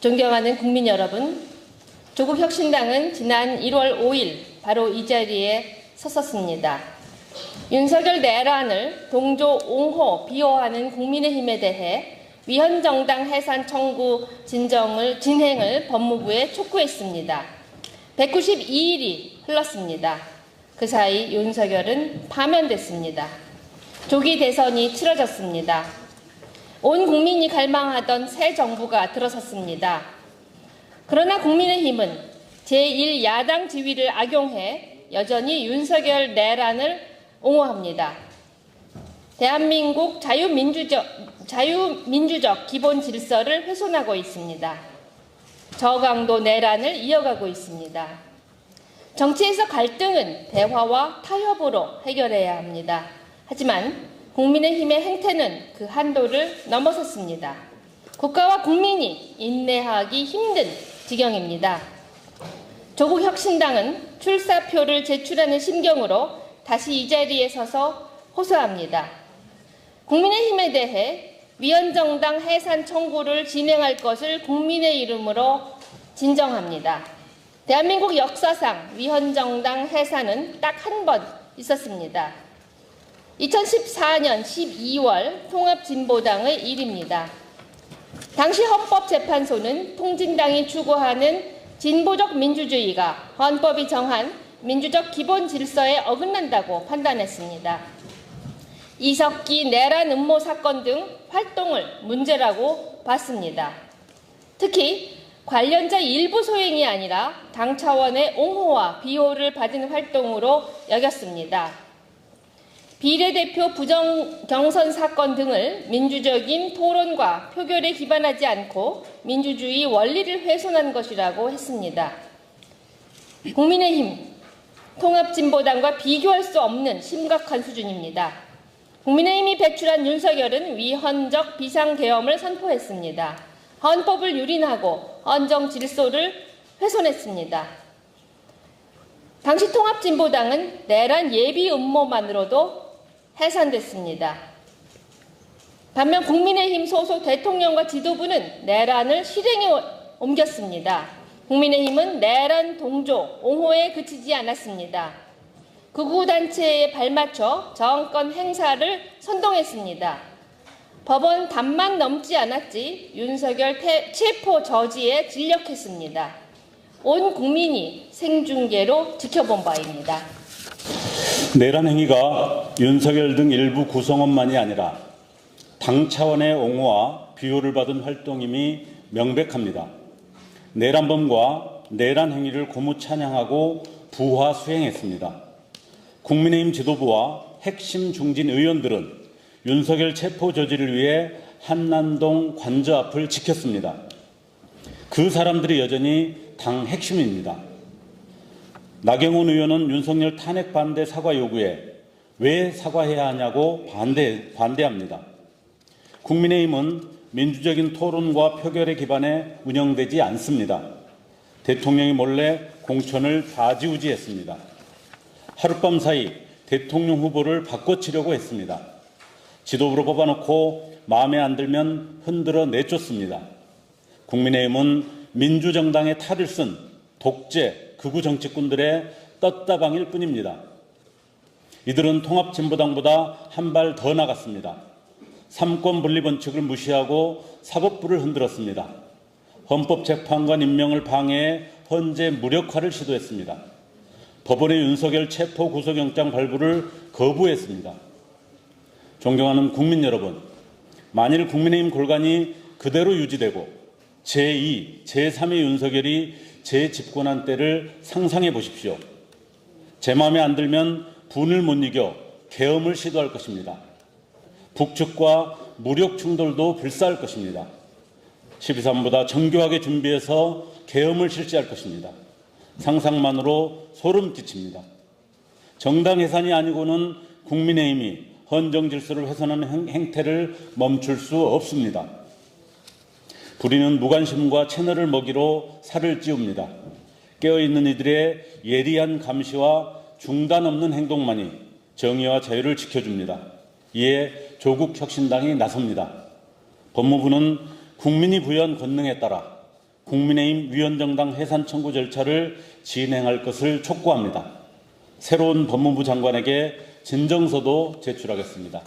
존경하는 국민 여러분, 조국혁신당은 지난 1월 5일 바로 이 자리에 섰었습니다. 윤석열 내란을 동조 옹호, 비호하는 국민의힘에 대해 위헌정당 해산 청구 진행을 법무부에 촉구했습니다. 192일이 흘렀습니다. 그 사이 윤석열은 파면됐습니다. 조기 대선이 치러졌습니다. 온 국민이 갈망하던 새 정부가 들어섰습니다. 그러나 국민의힘은 제1야당 지위를 악용해 여전히 윤석열 내란을 옹호합니다. 대한민국 자유민주적 기본 질서를 훼손하고 있습니다. 저강도 내란을 이어가고 있습니다. 정치에서 갈등은 대화와 타협으로 해결해야 합니다. 하지만 국민의힘의 행태는 그 한도를 넘어섰습니다. 국가와 국민이 인내하기 힘든 지경입니다. 조국혁신당은 출사표를 제출하는 심경으로 다시 이 자리에 서서 호소합니다. 국민의힘에 대해 위헌정당 해산 청구를 진행할 것을 국민의 이름으로 진정합니다. 대한민국 역사상 위헌정당 해산은 딱 한 번 있었습니다. 2014년 12월 통합진보당의 일입니다. 당시 헌법재판소는 통진당이 추구하는 진보적 민주주의가 헌법이 정한 민주적 기본 질서에 어긋난다고 판단했습니다. 이석기 내란 음모 사건 등 활동을 문제라고 봤습니다. 특히 관련자 일부 소행이 아니라 당 차원의 옹호와 비호를 받은 활동으로 여겼습니다. 비례대표 부정경선 사건 등을 민주적인 토론과 표결에 기반하지 않고 민주주의 원리를 훼손한 것이라고 했습니다. 국민의힘, 통합진보당과 비교할 수 없는 심각한 수준입니다. 국민의힘이 배출한 윤석열은 위헌적 비상계엄을 선포했습니다. 헌법을 유린하고 헌정 질서를 훼손했습니다. 당시 통합진보당은 내란 예비 음모만으로도 해산됐습니다. 반면 국민의힘 소속 대통령과 지도부는 내란을 실행에 옮겼습니다. 국민의힘은 내란 동조, 옹호에 그치지 않았습니다. 극우단체에 발맞춰 정권 행사를 선동했습니다. 법원 단만 넘지 않았지 윤석열 체포 저지에 진력했습니다. 온 국민이 생중계로 지켜본 바입니다. 내란 행위가 윤석열 등 일부 구성원만이 아니라 당 차원의 옹호와 비호를 받은 활동임이 명백합니다. 내란범과 내란 행위를 고무 찬양하고 부화 수행했습니다. 국민의힘 지도부와 핵심 중진 의원들은 윤석열 체포 저지를 위해 한남동 관저 앞을 지켰습니다. 그 사람들이 여전히 당 핵심입니다. 나경원 의원은 윤석열 탄핵 반대 사과 요구에 왜 사과해야 하냐고 반대합니다. 국민의힘은 민주적인 토론과 표결에 기반해 운영되지 않습니다. 대통령이 몰래 공천을 좌지우지했습니다. 하룻밤 사이 대통령 후보를 바꿔치려고 했습니다. 지도부로 뽑아놓고 마음에 안 들면 흔들어 내쫓습니다. 국민의힘은 민주정당의 탈을 쓴 독재, 극우 정치꾼들의 떴다방일 뿐입니다. 이들은 통합진보당보다 한 발 더 나갔습니다. 삼권 분리 원칙을 무시하고 사법부를 흔들었습니다. 헌법재판관 임명을 방해해 헌재 무력화를 시도했습니다. 법원의 윤석열 체포 구속영장 발부를 거부했습니다. 존경하는 국민 여러분, 만일 국민의힘 골간이 그대로 유지되고 제2, 제3의 윤석열이 재집권한 때를 상상해 보십시오. 제 마음에 안 들면 분을 못 이겨 계엄을 시도할 것입니다. 북측과 무력 충돌도 불사할 것입니다. 12.3보다 정교하게 준비해서 계엄을 실시할 것입니다. 상상만으로 소름 끼칩니다. 정당 해산이 아니고는 국민의힘이 헌정 질서를 훼손하는 행태를 멈출 수 없습니다. 부리는 무관심과 채널을 먹이로 살을 찌웁니다. 깨어있는 이들의 예리한 감시와 중단 없는 행동만이 정의와 자유를 지켜줍니다. 이에 조국혁신당이 나섭니다. 법무부는 국민이 부여한 권능에 따라 국민의힘 위원정당 해산 청구 절차를 진행할 것을 촉구합니다. 새로운 법무부 장관에게 진정서도 제출하겠습니다.